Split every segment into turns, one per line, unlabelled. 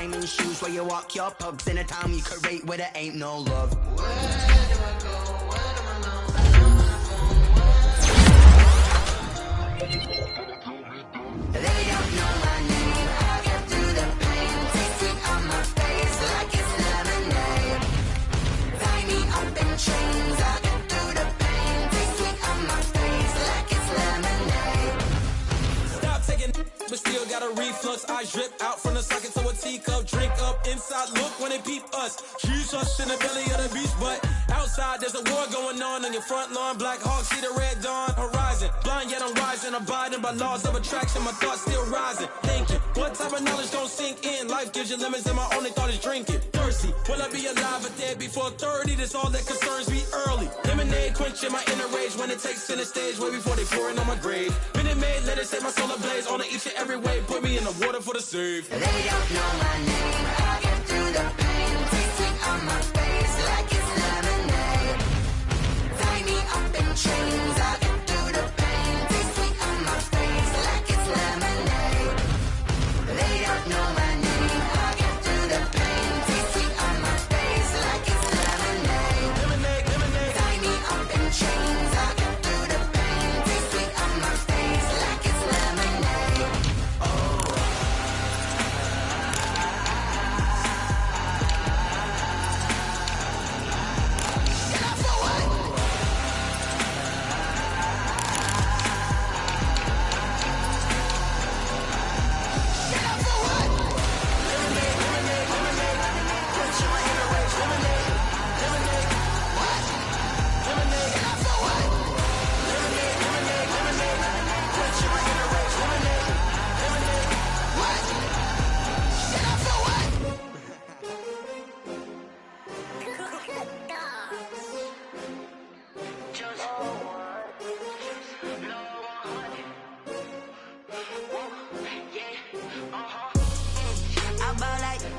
diamond shoes where you walk your pugs in a town you create where there ain't no love. They don't know my name. I get through the pain. Taste sweet on my face like it's lemonade. Tie me up in chains. I get through the pain. Taste sweet on my face like it's lemonade.
Stop taking, but still got a reflux. I drip out from the socket to a teacup. Drink up inside. Look when they peep us. Jesus in the belly of the beast, but outside there's a war going on your front lawn. Black Hawk see the red dawn horizon. Blind yet I'm rising, abiding by laws of attraction. My thoughts still rising. Thinking, what type of knowledge don't sink in? Life gives you limits, and my only thought is drinking. Thirsty, will I be alive or dead before 30? That's all that concerns me early. Lemonade quenching my inner rage when it takes center stage, way before they pouring on my grave. Minute Maid, let it set my soul ablaze on each and every way. Put me in the water for the save.
They don't know my name. I get through the pain. Taste sweet on my face like it's lemonade. Tie me up in chains. I get through the pain. Taste sweet on my face like it's lemonade. They don't know my name. I get through the pain. Taste sweet on my face like it's lemonade.
Lemonade, lemonade.
Tie me up in chains. I get through the pain. Taste sweet on my face like it's lemonade.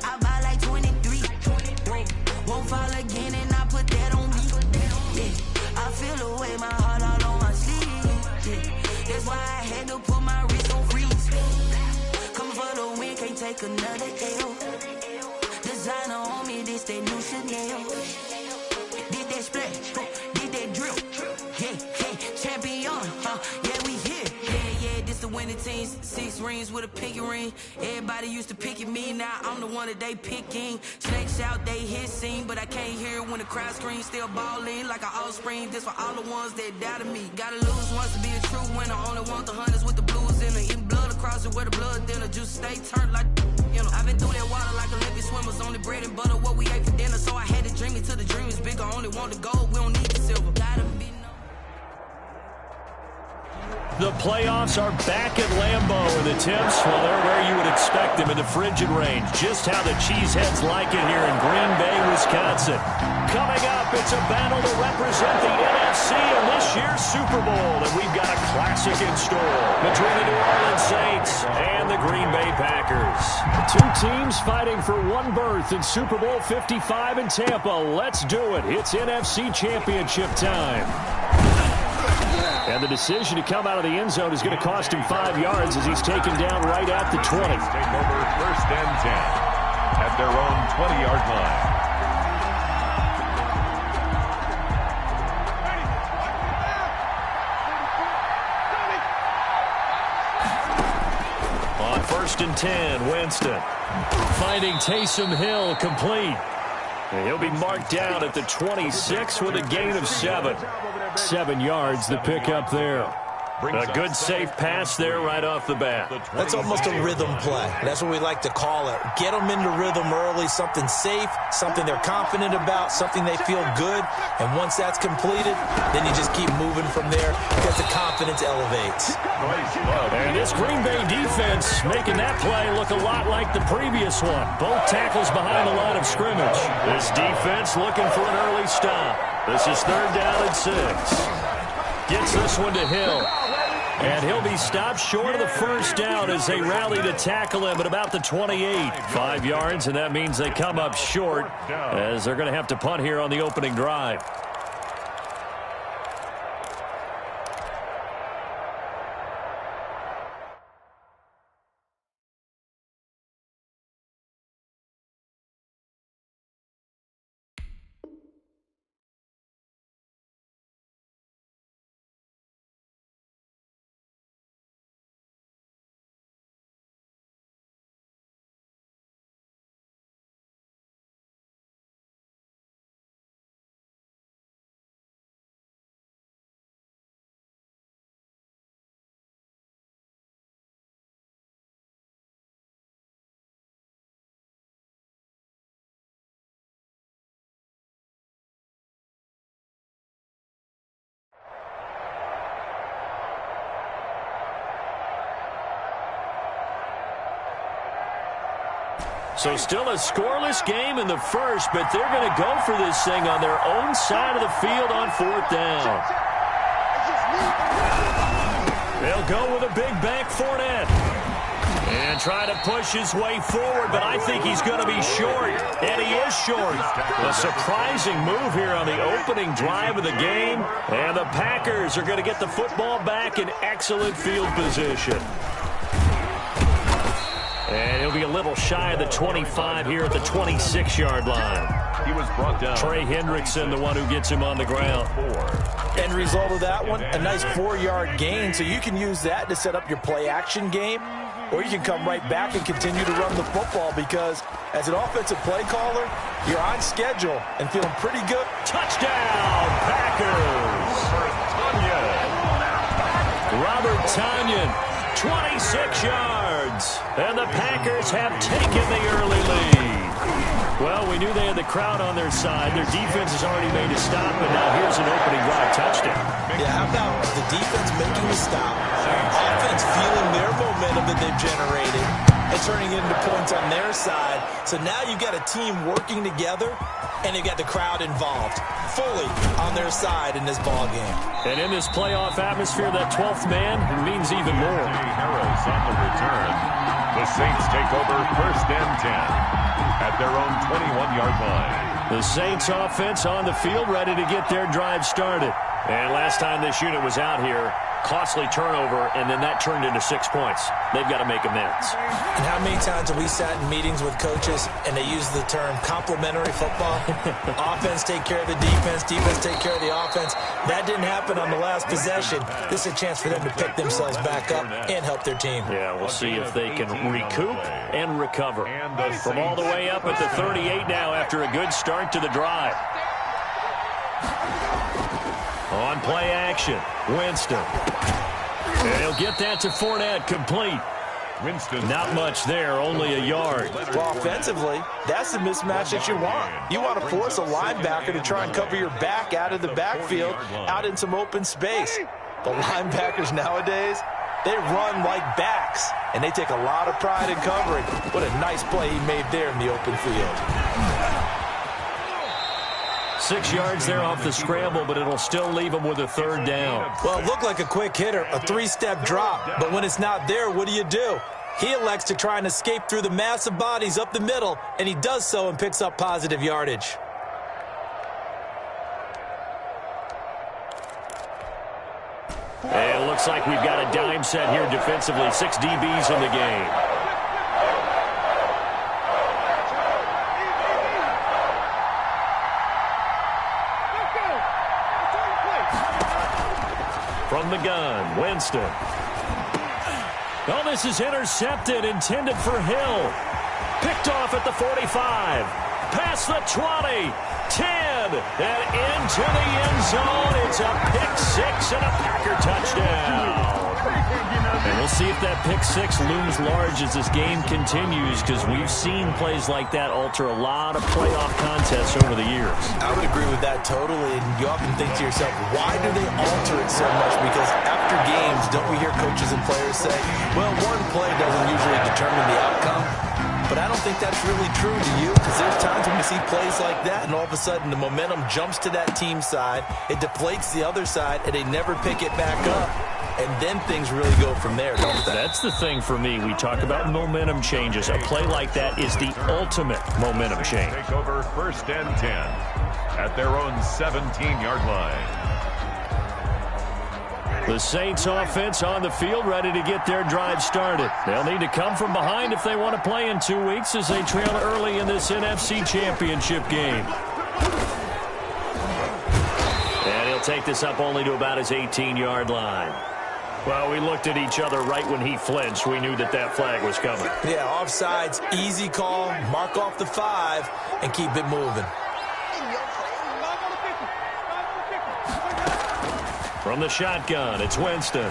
I buy like 23. Won't fall again and I put that on me. Yeah, I feel the way my heart all on my sleeve. Yeah, that's why I had to put my wrist on freeze. Coming for the win, can't take another L. Designer on me, this that new Chanel. Did that splash, did that drill. Yeah, champion, yeah, we here. Yeah, this the winning teams. 6 rings with a pinky ring. Everybody used to pick at me, now I'm the one that they picking. Snakes out, they hit scene, but I can't hear it when the crowd screams. Still ballin' like an offspring. This for all the ones that doubted me. Gotta lose once to be a true winner. Only want the hunters with the blues in it. Eating blood across it where the blood thinner. Juice stay turned like, you know. I've been through that water like Olympic swimmers. Only bread and butter, what we ate for dinner. So I had to dream it till the dream is bigger. Only want the gold, we don't need the silver. Gotta be
The playoffs are back at Lambeau, and the temps, well, they're where you would expect them in the frigid range. Just how the Cheeseheads like it here in Green Bay, Wisconsin. Coming up, it's a battle to represent the NFC in this year's Super Bowl, and we've got a classic in store between the New Orleans Saints and the Green Bay Packers. Two teams fighting for one berth in Super Bowl 55 in Tampa. Let's do it. It's NFC Championship time. And the decision to come out of the end zone is going to cost him 5 yards as he's taken down right at the 20.
Take over 1st and 10 at their own 20-yard line.
On 1st and 10, Winston finding Taysom Hill complete. And he'll be marked down at the 26 with a gain of 7. 7 yards, the pickup there. A good safe pass there right off the bat.
That's almost a rhythm play. That's what we like to call it. Get them into rhythm early, something safe, something they're confident about, something they feel good. And once that's completed, then you just keep moving from there because the confidence elevates.
And this Green Bay defense making that play look a lot like the previous one. Both tackles behind the line of scrimmage. This defense looking for an early stop. This is 3rd down and 6. Gets this one to Hill. And he'll be stopped short of the 1st down as they rally to tackle him at about the 28. 5 yards, and that means they come up short as they're going to have to punt here on the opening drive. So still a scoreless game in the first, but they're going to go for this thing on their own side of the field on 4th down. They'll go with a big back Fournette. And try to push his way forward, but I think he's going to be short. And he is short. A surprising move here on the opening drive of the game. And the Packers are going to get the football back in excellent field position. And he'll be a little shy of the 25 here at the 26-yard line.
He was brought down.
Trey Hendrickson, the one who gets him on the ground.
End result of that one, a nice 4-yard gain. So you can use that to set up your play-action game, or you can come right back and continue to run the football because as an offensive play caller, you're on schedule and feeling pretty good.
Touchdown, Packers! Robert Tonyan, 26 yards. And the Packers have taken the early lead. Well, we knew they had the crowd on their side. Their defense has already made a stop, and now here's an opening drive touchdown.
Yeah, how about the defense making the stop, offense feeling their momentum that they've generated, and turning it into points on their side. So now you've got a team working together, and they've got the crowd involved fully on their side in this ball game.
And in this playoff atmosphere, that 12th man means even more.
Harris on the return. The Saints take over 1st and 10 at their own 21-yard line.
The Saints offense on the field, ready to get their drive started. And last time this unit was out here, costly turnover, and then that turned into 6 points. They've got to make amends.
And how many times have we sat in meetings with coaches and they use the term complementary football? Offense take care of the defense, defense take care of the offense. That didn't happen on the last possession. This is a chance for them to pick themselves back up and help their team.
Yeah, we'll see if they can recoup and recover. From all the way up at the 38 now after a good start to the drive. On play action, Winston. And he'll get that to Fournette, complete.
Winston.
Not much there, only a yard.
Well, offensively, that's the mismatch that you want. You want to force a linebacker to try and cover your back out of the backfield, out in some open space. The linebackers nowadays, they run like backs, and they take a lot of pride in covering. What a nice play he made there in the open field.
6 yards there off the scramble, but it'll still leave him with a 3rd down.
Well, it looked like a quick hitter, a 3-step drop. But when it's not there, what do? He elects to try and escape through the massive bodies up the middle, and he does so and picks up positive yardage.
And it looks like we've got a dime set here defensively. 6 DBs in the game. From the gun, Winston. Oh, this is intercepted, intended for Hill. Picked off at the 45. Past the 20. 10. And into the end zone. It's a pick 6 and a Packer touchdown. And we'll see if that pick 6 looms large as this game continues, because we've seen plays like that alter a lot of playoff contests over the years.
I would agree with that totally, and you often think to yourself, why do they alter it so much? Because after games, don't we hear coaches and players say, well, one play doesn't usually determine the outcome? But I don't think that's really true to you, because there's times when we see plays like that, and all of a sudden the momentum jumps to that team side, it deflates the other side, and they never pick it back up. And then things really go from there, don't they?
That's the thing for me. We talk about momentum changes. A play like that is the ultimate momentum change.
Take over 1st and 10 at their own 17-yard line.
The Saints offense on the field, ready to get their drive started. They'll need to come from behind if they want to play in 2 weeks as they trail early in this NFC Championship game. And he'll take this up only to about his 18-yard line. Well, we looked at each other right when he flinched. We knew that that flag was coming.
Yeah, offsides, easy call, mark off the 5, and keep it moving.
From the shotgun, it's Winston.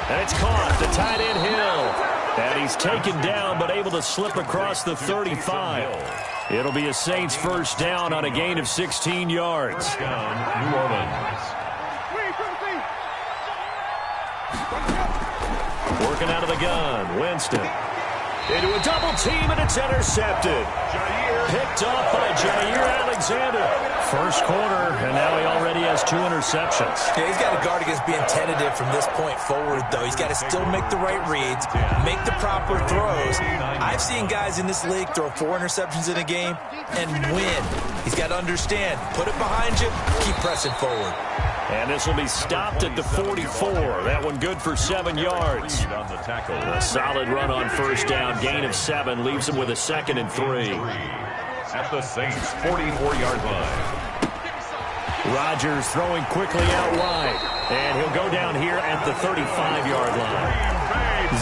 And it's caught, the tight end Hill. And he's taken down, but able to slip across the 35. It'll be a Saints 1st down on a gain of 16 yards.
New Orleans.
Working out of the gun, Winston. Into a double team, and it's intercepted. Picked off by Jair Alexander. First quarter, and now he already has 2 interceptions.
Yeah, he's got to guard against being tentative from this point forward, though. He's got to still make the right reads, make the proper throws. I've seen guys in this league throw 4 interceptions in a game and win. He's got to understand, put it behind you, keep pressing forward.
And this will be stopped at the 44. That one good for 7 yards. A solid run on first down. Gain of 7 leaves him with a 2nd and 3.
At the Saints' 44-yard line.
Rodgers throwing quickly out wide. And he'll go down here at the 35-yard line.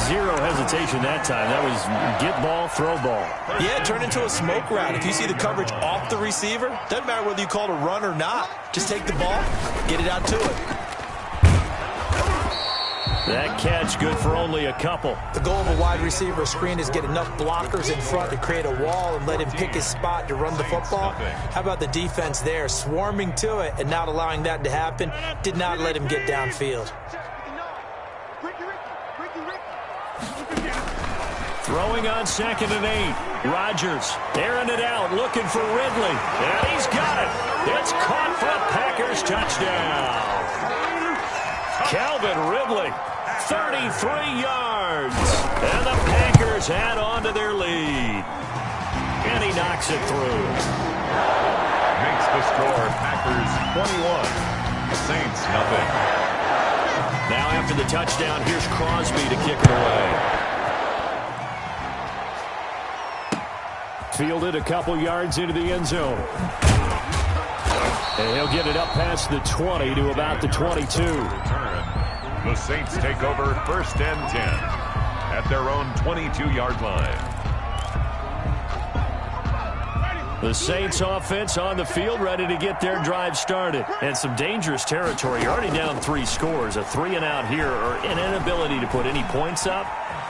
0 hesitation that time. That was get ball, throw ball.
Yeah, turn into a smoke route. If you see the coverage off the receiver, doesn't matter whether you call it a run or not. Just take the ball, get it out to it.
That catch good for only a couple.
The goal of a wide receiver screen is get enough blockers in front to create a wall and let him pick his spot to run the football. How about the defense there, swarming to it and not allowing that to happen? Did not let him get downfield.
Throwing on 2nd and 8. Rodgers airing it out, looking for Ridley. And he's got it. It's caught for a Packers touchdown. Calvin Ridley, 33 yards. And the Packers add on to their lead. And he knocks it through.
Makes the score Packers 21. Saints nothing.
Now after the touchdown, here's Crosby to kick it away. Fielded a couple yards into the end zone. And he'll get it up past the 20 to about the 22.
The Saints take over 1st and 10 at their own 22-yard line.
The Saints offense on the field, ready to get their drive started. And some dangerous territory. You're already down 3 scores. A 3-and-out here, or an inability to put any points up.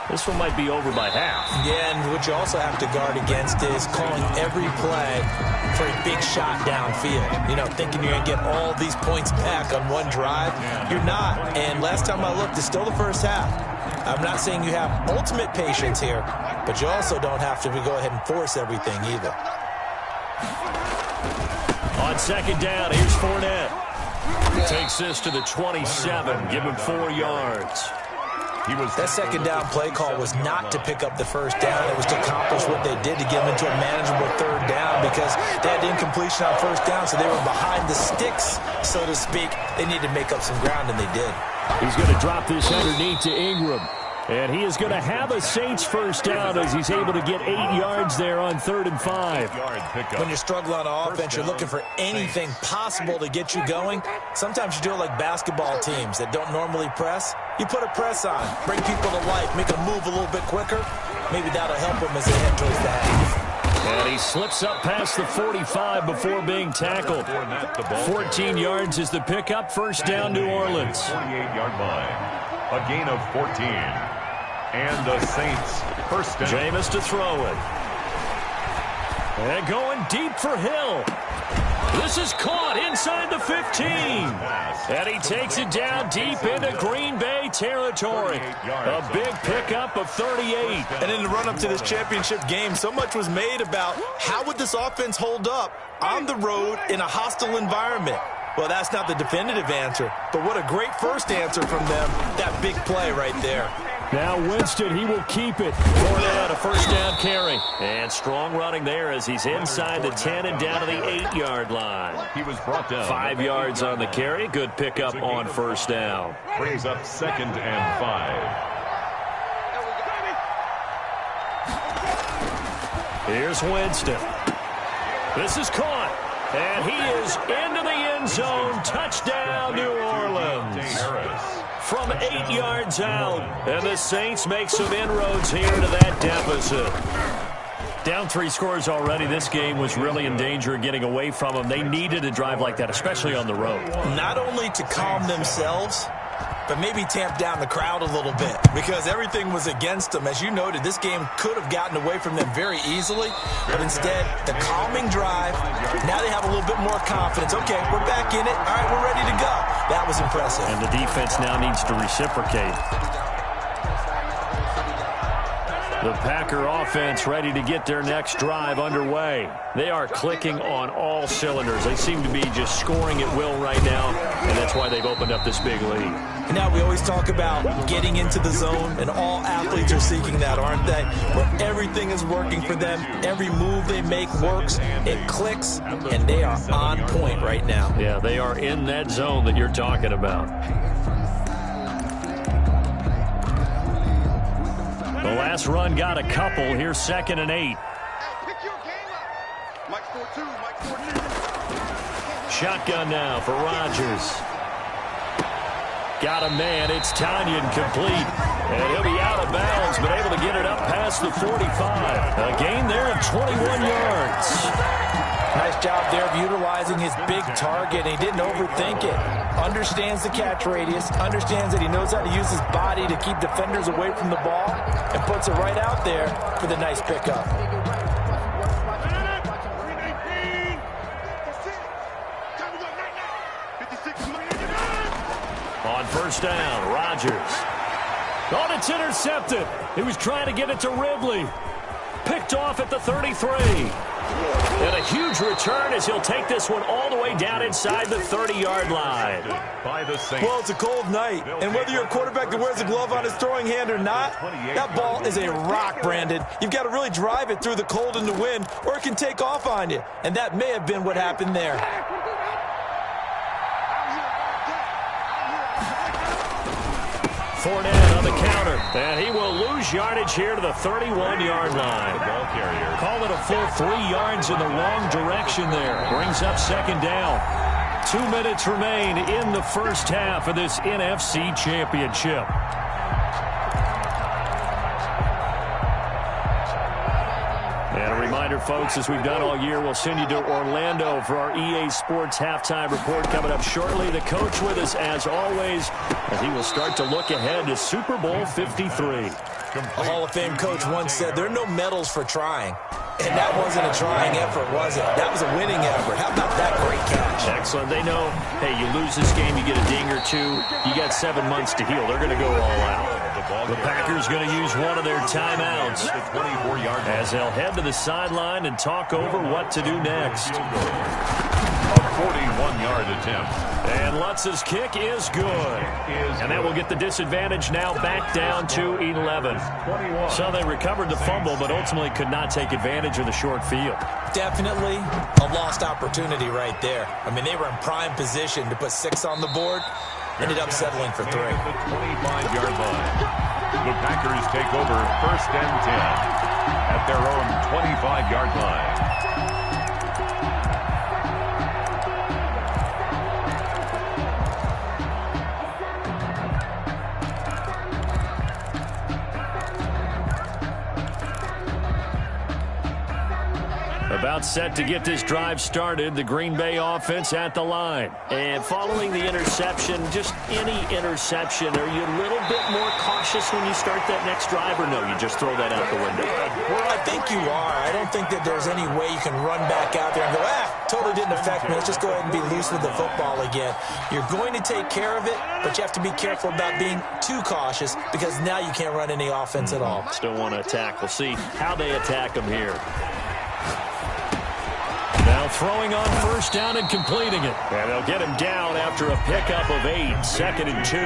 This one might be over by half.
Yeah, and what you also have to guard against is calling every play for a big shot downfield. You know, thinking you're going to get all these points back on one drive. You're not. And last time I looked, it's still the first half. I'm not saying you have ultimate patience here, but you also don't have to go ahead and force everything either.
On 2nd down, here's Fournette. Takes this to the 27, give him 4 yards.
That 2nd down play call was not to pick up the first down. It was to accomplish what they did to get them into a manageable 3rd down because they had incompletion on first down, so they were behind the sticks, so to speak. They needed to make up some ground, and they did.
He's going to drop this underneath to Ingram. And he is going to have a Saints first down as he's able to get 8 yards there on 3rd and 5.
When you're struggling on offense, you're looking for anything possible to get you going. Sometimes you do it like basketball teams that don't normally press. You put a press on, bring people to life, make them move a little bit quicker. Maybe that'll help them as they head towards the half.
And he slips up past the 45 before being tackled. 14 yards is the pickup. First down, New Orleans.
48-yard line. A gain of 14. And the Saints first down.
Jameis to throw it. And going deep for Hill. This is caught inside the 15. And he takes it down deep into Green Bay territory. A big pickup of 38.
And in the run-up to this championship game, so much was made about how would this offense hold up on the road in a hostile environment. Well, that's not the definitive answer, but what a great first answer from them. That big play right there.
Now Winston, he will keep it. Fournette, a first down carry. And strong running there as he's inside the 10 and down to the 8-yard line.
He was brought down.
5 yards on the carry. Good pickup on first down.
Brings up 2nd and 5.
Here's Winston. This is caught. And he is into the end zone. Touchdown, New Orleans. From 8 yards out. And the Saints make some inroads here to that deficit. Down 3 scores already. This game was really in danger of getting away from them. They needed a drive like that, especially on the road.
Not only to calm themselves, but maybe tamp down the crowd a little bit because everything was against them. As you noted, this game could have gotten away from them very easily, but instead, the calming drive, now they have a little bit more confidence. Okay, we're back in it. All right, we're ready to go. That was impressive.
And the defense now needs to reciprocate. The Packer offense ready to get their next drive underway. They are clicking on all cylinders. They seem to be just scoring at will right now, and that's why they've opened up this big lead.
Now we always talk about getting into the zone, and all athletes are seeking that, aren't they? Where everything is working for them. Every move they make works. It clicks, and they are on point right now.
Yeah, they are in that zone that you're talking about. The last run got a couple. Here's 2nd and 8. Shotgun now for Rodgers. Got a man. It's Tanyan complete. And he'll be out of bounds, but able to get it up past the 45. A gain there of 21 yards.
Nice job there of utilizing his big target, and he didn't overthink it. Understands the catch radius, understands that he knows how to use his body to keep defenders away from the ball, and puts it right out there for the nice pickup.
On first down, Rodgers. Oh, it's intercepted. He was trying to get it to Ridley. Picked off at the 33. And a huge return as he'll take this one all the way down inside the 30-yard line.
Well, it's a cold night, and whether you're a quarterback that wears a glove on his throwing hand or not, that ball is a rock, Brandon. You've got to really drive it through the cold and the wind, or it can take off on you, and that may have been what happened there.
Fournette on the counter, and he will lose yardage here to the 31-yard line. Call it a full 3 yards in the wrong direction there. Brings up 2nd down. 2 minutes remain in the first half of this NFC Championship. And a reminder, folks, as we've done all year, we'll send you to Orlando for our EA Sports halftime report coming up shortly. The coach with us, as always, as he will start to look ahead to Super Bowl 53.
A Hall of Fame coach once said, there are no medals for trying. And that wasn't a trying effort, was it? That was a winning effort. How about that great catch?
Excellent. They know, hey, you lose this game, you get a ding or two, you got 7 months to heal. They're going to go all out. The Packers going to use one of their timeouts as they'll head to the sideline and talk over what to do next.
A 41-yard attempt.
And Lutz's kick is good. And that will get the disadvantage now back down to 11. So they recovered the fumble, but ultimately could not take advantage of the short field.
Definitely a lost opportunity right there. I mean, they were in prime position to put 6 on the board. Ended up settling for 3.
The 25-yard line. The Packers take over 1st and 10 at their own 25-yard line.
About set to get this drive started, the Green Bay offense at the line. And following the interception, just any interception, are you a little bit more cautious when you start that next drive, or no, you just throw that out the window?
Well, I think you are. I don't think that there's any way you can run back out there and go, totally didn't affect me. Let's just go ahead and be loose with the football again. You're going to take care of it, but you have to be careful about being too cautious because now you can't run any offense at all.
Still want to attack. We'll see how they attack them here. Now throwing on first down and completing it. And they'll get him down after a pickup of 8. 2nd and 2.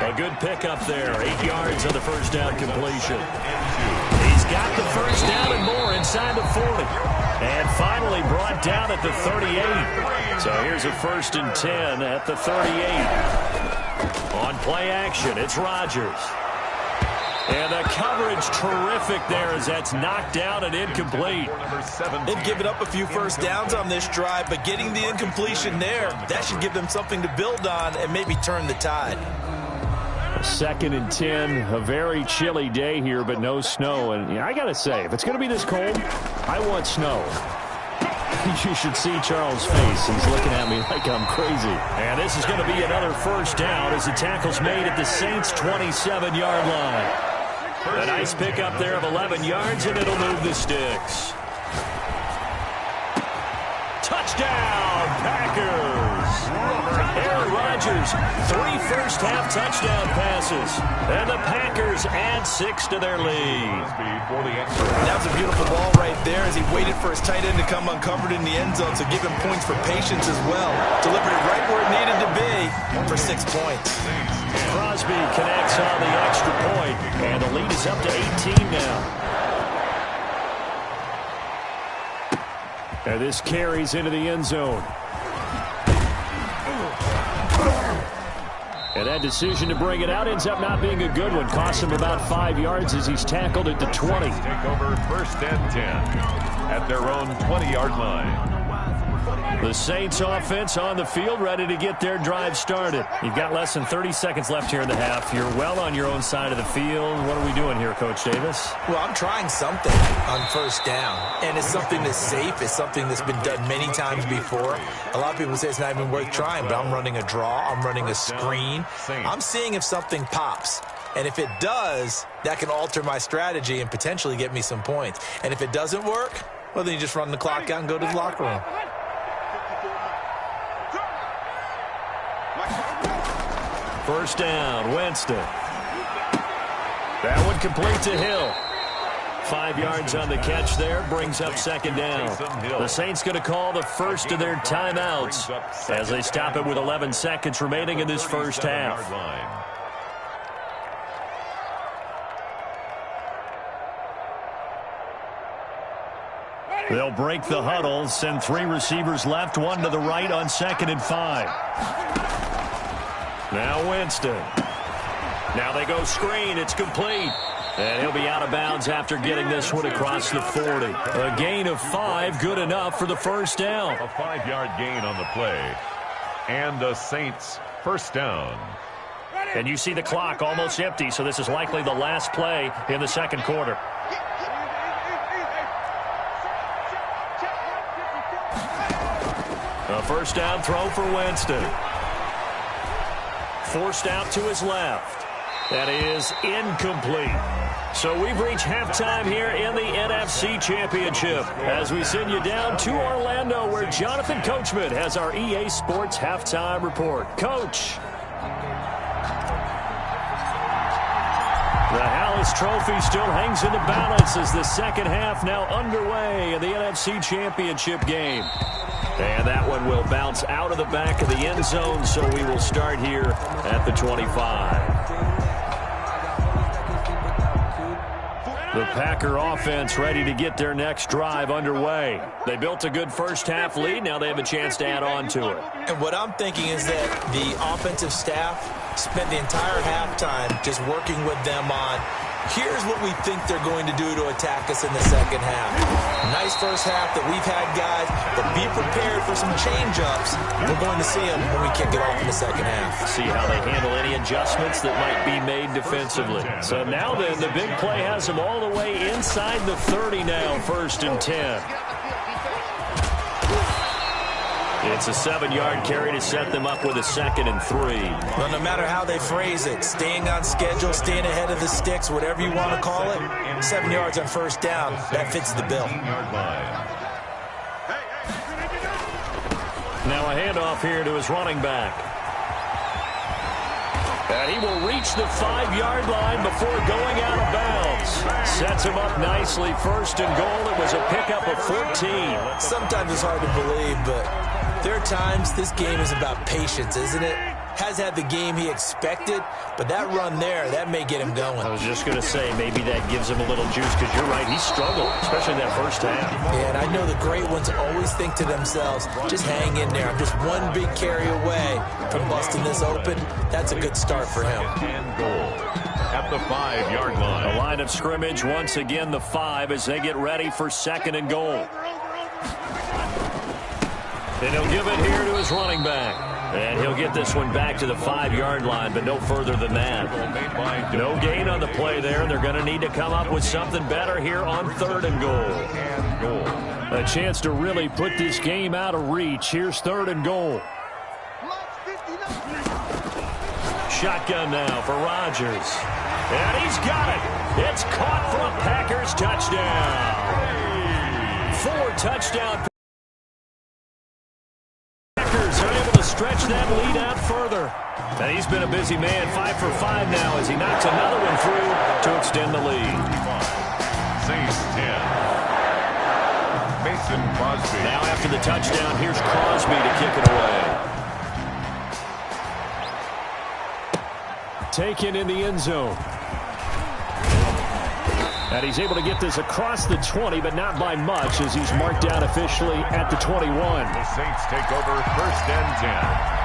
A good pickup there. 8 yards on the first down completion. He's got the first down and more inside the 40. And finally brought down at the 38. So here's a 1st and 10 at the 38. On play action, it's Rodgers. And the coverage terrific there as that's knocked down and incomplete.
They've given up a few first downs on this drive, but getting the incompletion there, that should give them something to build on and maybe turn the tide.
2nd and 10, a very chilly day here, but no snow. And I got to say, if it's going to be this cold, I want snow. You should see Charles' face. He's looking at me like I'm crazy. And this is going to be another first down as the tackle's made at the Saints' 27-yard line. A nice pickup there of 11 yards, and it'll move the sticks. Touchdown, Packers! Aaron Rodgers, 3 first-half touchdown passes. And the Packers add 6 to their lead.
That was a beautiful ball right there as he waited for his tight end to come uncovered in the end zone, so give him points for patience as well. Delivered it right where it needed to be for 6 points.
Crosby connects on the extra point, and the lead is up to 18 now. And this carries into the end zone. And that decision to bring it out ends up not being a good one. Costs him about 5 yards as he's tackled at the 20.
Take over 1st and 10 at their own 20-yard line.
The Saints offense on the field, ready to get their drive started. You've got less than 30 seconds left here in the half. You're well on your own side of the field. What are we doing here, Coach Davis?
Well, I'm trying something on 1st down, and it's something that's safe. It's something that's been done many times before. A lot of people say it's not even worth trying, but I'm running a draw. I'm running a screen. I'm seeing if something pops. And if it does, that can alter my strategy and potentially get me some points. And if it doesn't work, well, then you just run the clock out and go to the locker room.
First down, Winston. That one complete to Hill. 5 yards on the catch there, brings up 2nd down. The Saints going to call the first of their timeouts as they stop it with 11 seconds remaining in this first half. They'll break the huddle, send 3 receivers left, 1 to the right on 2nd and 5. Now Winston. Now they go screen. It's complete. And he'll be out of bounds after getting this one across the 40. A gain of 5, good enough for the first down.
A 5-yard gain on the play. And the Saints first down.
And you see the clock almost empty, so this is likely the last play in the second quarter. A first down throw for Winston. Forced out to his left. That is incomplete. So we've reached halftime here in the NFC Championship as we send you down to Orlando where Jonathan Coachman has our EA Sports Halftime Report. Coach. The Hallis Trophy still hangs in the balance as the second half now underway in the NFC Championship game. And that one will bounce out of the back of the end zone, so we will start here at the 25. The Packer offense ready to get their next drive underway. They built a good first-half lead. Now they have a chance to add on to it.
And what I'm thinking is that the offensive staff spent the entire halftime just working with them on, here's what we think they're going to do to attack us in the second half. Nice first half that we've had, guys, but be prepared for some change-ups. We're going to see them when we kick it off in the second half.
See how they handle any adjustments that might be made defensively. So now then, the big play has them all the way inside the 30 now, 1st and 10. It's a 7-yard carry to set them up with a 2nd and 3.
Well, no matter how they phrase it, staying on schedule, staying ahead of the sticks, whatever you want to call it, 7 yards on first down, that fits the bill.
Now a handoff here to his running back. And he will reach the 5-yard line before going out of bounds. Sets him up nicely, 1st and goal. It was a pickup of 14.
Sometimes it's hard to believe, but there are times this game is about patience, isn't it? Has had the game he expected, but that run there, that may get him going.
I was just going to say, maybe that gives him a little juice, because you're right, he struggled, especially in that first half.
Yeah, and I know the great ones always think to themselves, just hang in there. I'm just one big carry away from busting this open. That's a good start for him.
And goal at the 5-yard line.
The line of scrimmage, once again, the 5 as they get ready for 2nd and goal. And he'll give it here to his running back. And he'll get this one back to the 5-yard line, but no further than that. No gain on the play there. They're going to need to come up with something better here on 3rd and goal. A chance to really put this game out of reach. Here's 3rd and goal. Shotgun now for Rodgers. And he's got it. It's caught for a Packers touchdown. 4 touchdown are able to stretch that lead out further. And he's been a busy man, 5 for 5 now as he knocks another one through to extend the lead.
Saints 10. Mason Crosby.
Now after the touchdown, here's Crosby to kick it away. Taken in the end zone. And he's able to get this across the 20, but not by much as he's marked down officially at the 21.
The Saints take over 1st and 10.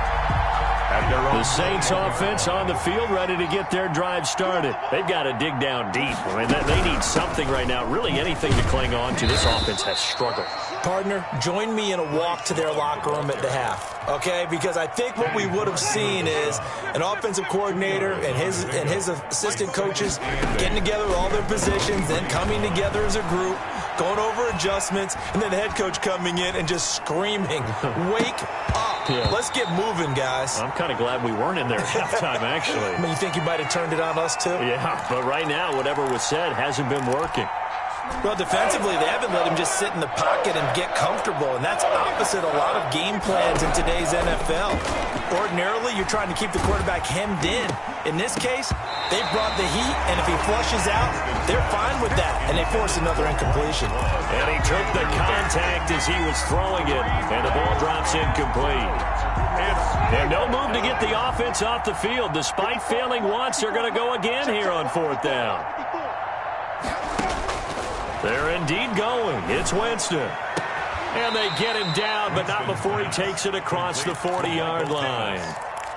The Saints offense on the field ready to get their drive started. They've got to dig down deep. I mean, they need something right now, really anything to cling on to. This offense has struggled.
Partner, join me in a walk to their locker room at the half, okay? Because I think what we would have seen is an offensive coordinator and his assistant coaches getting together all their positions, then coming together as a group, going over adjustments, and then the head coach coming in and just screaming, wake up. Yeah. Let's get moving, guys.
I'm kind of glad we weren't in there at halftime, actually.
I mean, you think you might have turned it on us, too?
Yeah, but right now, whatever was said hasn't been working.
Well, defensively, they haven't let him just sit in the pocket and get comfortable, and that's opposite a lot of game plans in today's NFL. Ordinarily, you're trying to keep the quarterback hemmed in. In this case, they brought the heat, and if he flushes out, they're fine with that, and they force another incompletion.
And he took the contact as he was throwing it, and the ball drops incomplete. And no move to get the offense off the field. Despite failing once, they're going to go again here on 4th down. They're indeed going. It's Winston. And they get him down, but not before he takes it across the 40-yard line.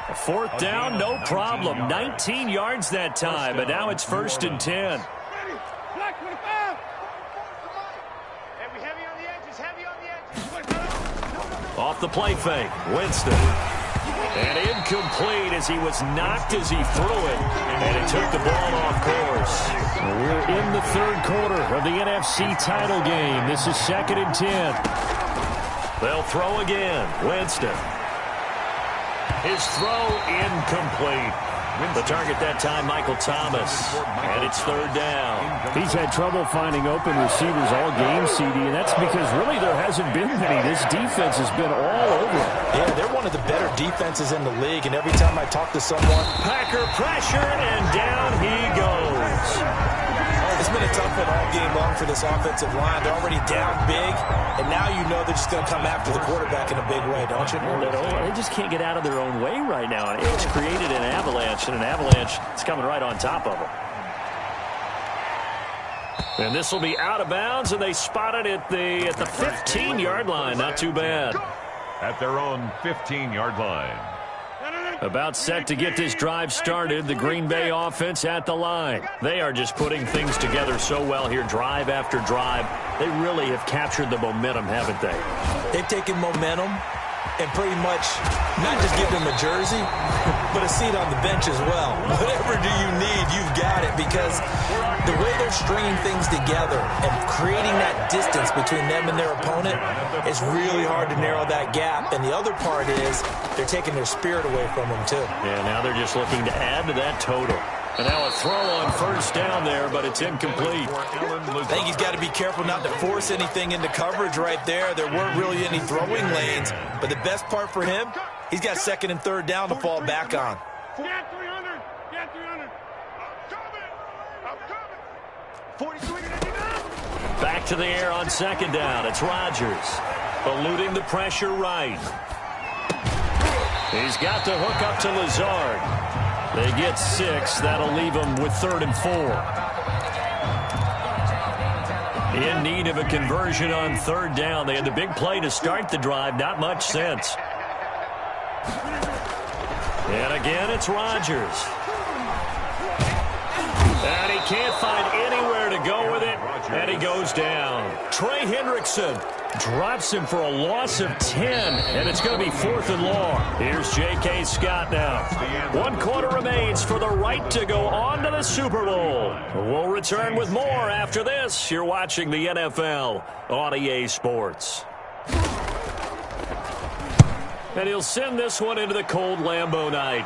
4th down, no problem. 19 yards that time, but now it's 1st and 10. Off the play fake, Winston. And incomplete as he was knocked as he threw it. And he took the ball off course. We're in the 3rd quarter of the NFC title game. This is 2nd and 10. They'll throw again. Winston. His throw incomplete. The target that time, Michael Thomas. And it's 3rd down.
He's had trouble finding open receivers all game, CD, and that's because really there hasn't been many. This defense has been all over.
Yeah, they're one of the better defenses in the league, and every time I talk to someone...
Packer pressure, and down he goes.
It's been a tough one all game long for this offensive line. They're already down big, and now you know they're just going to come after the quarterback in a big way, don't you?
They just can't get out of their own way right now. It's created an avalanche, and an avalanche is coming right on top of them. And this will be out of bounds, and they spot it at the 15-yard line. Not too bad.
At their own 15-yard line.
About set to get this drive started, the Green Bay offense at the line. They are just putting things together so well here, drive after drive. They really have captured the momentum, haven't they?
They've taken momentum and pretty much not just give them a jersey, but a seat on the bench as well. Whatever do you need, you've got it, because the way they're stringing things together and creating that distance between them and their opponent, it's really hard to narrow that gap. And the other part is they're taking their spirit away from them, too.
Yeah, now they're just looking to add to that total. And now a throw on 1st down there, but it's incomplete.
I think he's got to be careful not to force anything into coverage right there. There weren't really any throwing lanes, but the best part for him, he's got 2nd and 3rd down to fall back on.
Get 300. Get 300. I'm coming. 43.
Back to the air on 2nd down. It's Rodgers eluding the pressure right. He's got the hook up to Lazard. They get 6. That'll leave them with 3rd and 4. In need of a conversion on 3rd down. They had the big play to start the drive. Not much sense. And again, it's Rodgers. And he can't find anywhere to go with it. And he goes down. Trey Hendrickson drops him for a loss of 10, and it's going to be 4th and long. Here's J.K. Scott now. 1 quarter remains for the right to go on to the Super Bowl. We'll return with more after this. You're watching the NFL on EA Sports. And he'll send this one into the cold Lambeau night.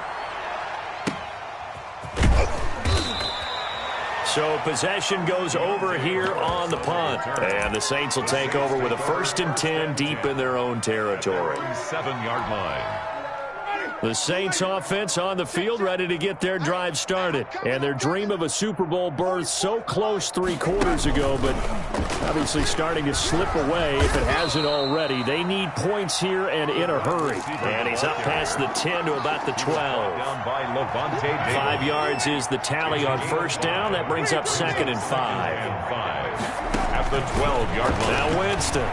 So possession goes over here on the punt. And the Saints will take over with a 1st and 10 deep in their own territory.
7-yard line.
The Saints offense on the field ready to get their drive started. And their dream of a Super Bowl berth so close 3 quarters ago, but obviously starting to slip away if it hasn't already. They need points here and in a hurry. And he's up past the 10 to about the 12. 5 yards is the tally on 1st down. That brings up 2nd and 5.
At the 12-yard line.
Now Winston.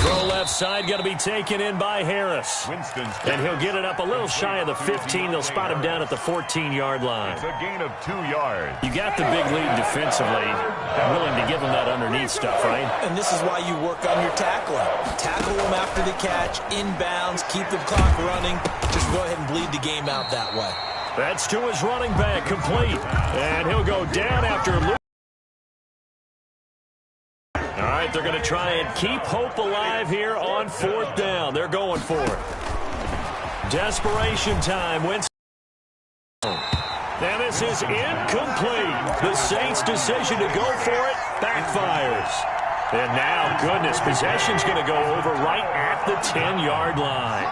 Throw left side, going to be taken in by Harris. And he'll get it up a little shy of the 15. They'll spot him down at the 14-yard line.
It's a gain of 2 yards.
You got the big lead defensively. Willing to give him that underneath stuff, right?
And this is why you work on your tackling. Tackle them after the catch, inbounds, keep the clock running. Just go ahead and bleed the game out that way.
That's to his running back, complete. And he'll go down after losing. All right, they're going to try and keep hope alive here on 4th down. They're going for it. Desperation time. Winston. And this is incomplete. The Saints' decision to go for it backfires. And now, goodness, possession's going to go over right at the 10-yard line.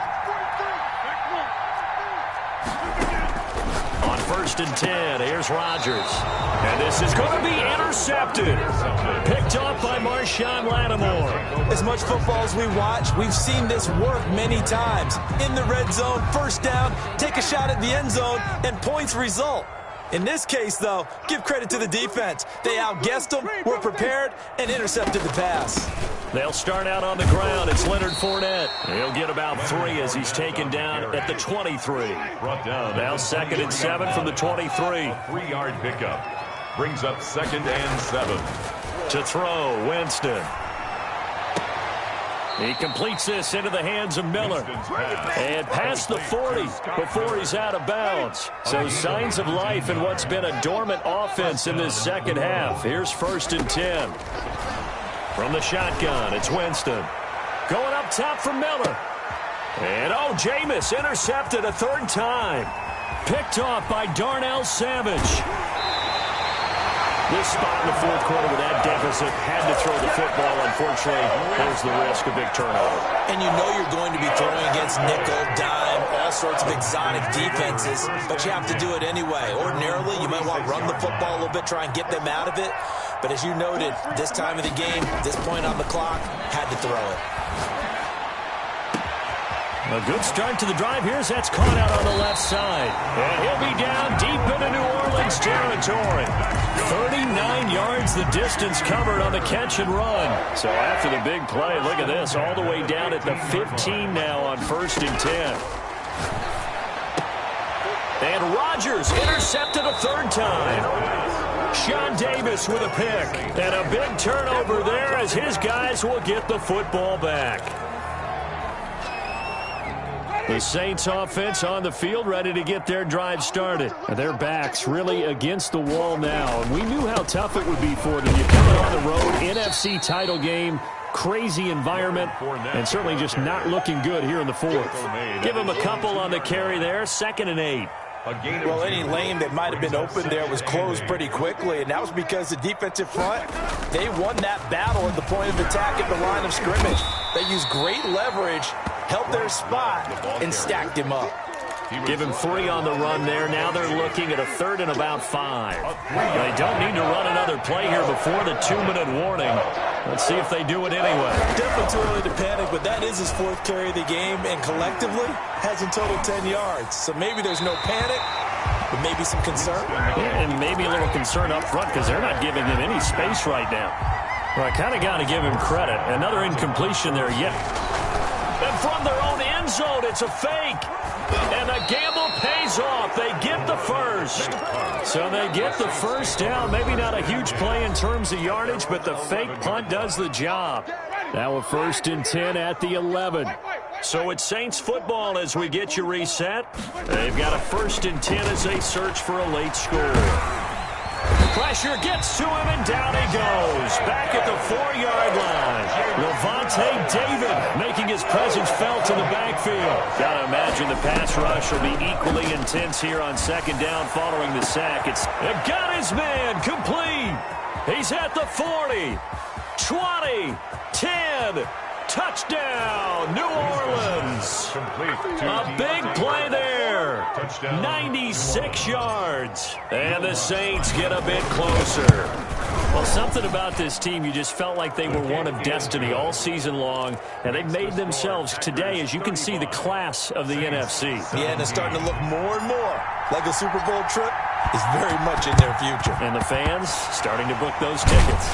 On 1st and 10, here's Rodgers. And this is going to be intercepted. Picked off by Marshawn Lattimore.
As much football as we watch, we've seen this work many times. In the red zone, 1st down, take a shot at the end zone, and points result. In this case, though, give credit to the defense. They outguessed them, were prepared, and intercepted the pass.
They'll start out on the ground. It's Leonard Fournette. He'll get about 3 as he's taken down at the 23. Now 2nd and 7 from the 23.
3-yard pickup. Brings up 2nd and 7.
To throw, Winston. He completes this into the hands of Miller. And past the 40 before he's out of bounds. So signs of life in what's been a dormant offense in this second half. Here's 1st and 10. From the shotgun, it's Winston. Going up top for Miller. And, Jameis intercepted a 3rd time. Picked off by Darnell Savage. This spot in the 4th quarter with that deficit had to throw the football. Unfortunately, there's the risk of big turnover.
And you know you're going to be throwing against nickel, dime, all sorts of exotic defenses, but you have to do it anyway. Ordinarily, you might want to run the football a little bit, try and get them out of it. But as you noted, this time of the game, this point on the clock, had to throw it.
A good start to the drive here as that's caught out on the left side. And he'll be down deep into New Orleans territory. 39 yards the distance covered on the catch and run. So after the big play, look at this, all the way down at the 15 now on 1st and 10. And Rodgers intercepted a 3rd time. Sean Davis with a pick. And a big turnover there as his guys will get the football back. The Saints offense on the field ready to get their drive started. And their backs really against the wall now. And we knew how tough it would be for them. You come on the road, NFC title game, crazy environment, and certainly just not looking good here in the 4th. Give them a couple on the carry there, 2nd and 8.
Well, any lane that might have been open there was closed pretty quickly, and that was because the defensive front, they won that battle at the point of attack at the line of scrimmage. They used great leverage, held their spot, and stacked him up.
Give him 3 on the run there. Now they're looking at a 3rd and about 5. They don't need to run another play here before the 2-minute warning. Let's see if they do it anyway.
Definitely too early to panic, but that is his 4th carry of the game, and collectively has in total 10 yards. So maybe there's no panic, but maybe some concern.
Yeah, and maybe a little concern up front because they're not giving him any space right now. Well, I kind of got to give him credit. Another incompletion there yet. And from their own end zone, it's a fake. And the gamble pays off. They get the 1st. So they get the 1st down. Maybe not a huge play in terms of yardage, but the fake punt does the job. Now a 1st and 10 at the 11. So it's Saints football as we get you reset. They've got a 1st and 10 as they search for a late score. Pressure gets to him, and down he goes. Back at the 4-yard line. Lavonte David making his presence felt in the backfield. Got to imagine the pass rush will be equally intense here on second down following the sack. It got his man complete. He's at the 40, 20, 10. Touchdown, New Orleans. A big play there. 96 yards. And the Saints get a bit closer. Well, something about this team, you just felt like they were one of destiny all season long, and they made themselves today, as you can see, the class of the NFC.
Yeah, and it's starting to look more and more like a Super Bowl trip is very much in their future.
And the fans starting to book those tickets.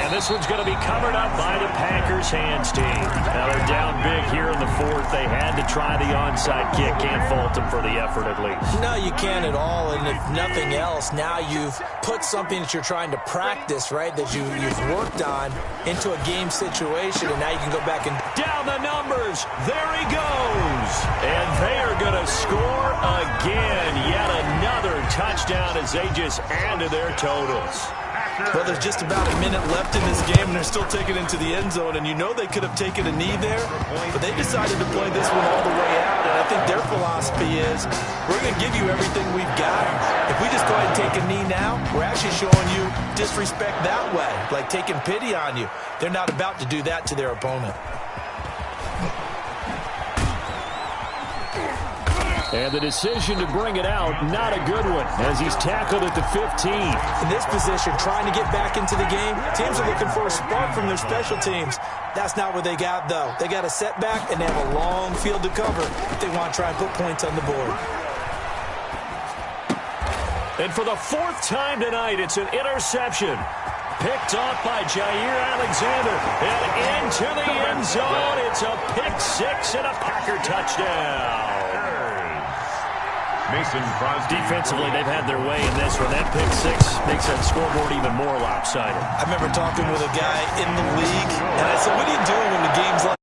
And this one's going to be covered up by the Packers hands team. Now they're down big here in the fourth. They had to try the onside kick. Can't fault them for the effort at least.
No, you can't at all. And if nothing else, now you've put something that you're trying to practice, right, that you've worked on into a game situation, and now you can go back and
down the numbers. There he goes. And they are going to score again. Yet another touchdown as they just add to their totals.
Well, there's just about a minute left in this game, and they're still taking it into the end zone. And you know they could have taken a knee there, but they decided to play this one all the way out. And I think their philosophy is, we're going to give you everything we've got. If we just go ahead and take a knee now, we're actually showing you disrespect that way, like taking pity on you. They're not about to do that to their opponent.
And the decision to bring it out, not a good one, as he's tackled at the 15.
In this position, trying to get back into the game, teams are looking for a spark from their special teams. That's not what they got, though. They got a setback, and they have a long field to cover if they want to try and put points on the board.
And for the fourth time tonight, it's an interception. Picked off by Jair Alexander. And into the end zone. It's a pick six and a Packer touchdown.
Mason Crosby.
Defensively, they've had their way in this one. That pick six makes that scoreboard even more lopsided.
I remember talking with a guy in the league, and I said, what are you doing when the game's like